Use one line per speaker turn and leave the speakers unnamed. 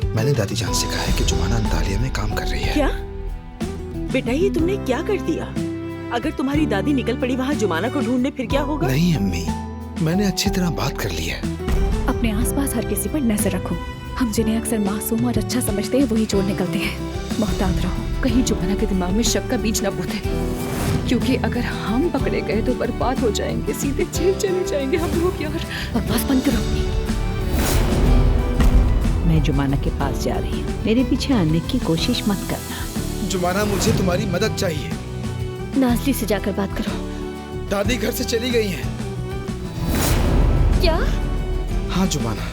मैंने दादी जान से कहा है कि जुमाना अंतालिया में काम कर रही है।
क्या बेटा, ये तुमने क्या कर दिया? अगर तुम्हारी दादी निकल पड़ी वहाँ जुमाना को ढूंढने, फिर क्या होगा?
नहीं अम्मी, मैंने अच्छी तरह बात कर ली है।
अपने आसपास हर किसी पर नजर रखो। हम जिन्हें अक्सर मासूम और अच्छा समझते हैं वही चोर निकलते हैं। मुहतात रहो, कहीं जुमाना के दिमाग में शक का बीज न बोते, क्योंकि अगर हम पकड़े गए तो बर्बाद हो जाएंगे, सीधे जेल चले जाएंगे हम लोग। यार बकवास बंद करो।
मैं जुमाना के पास जा रही हूँ, मेरे पीछे आने की कोशिश मत करना।
जुमाना, मुझे तुम्हारी मदद चाहिए।
नाज़ली से जाकर बात करो।
दादी घर से चली गई हैं।
क्या?
हाँ जुमाना,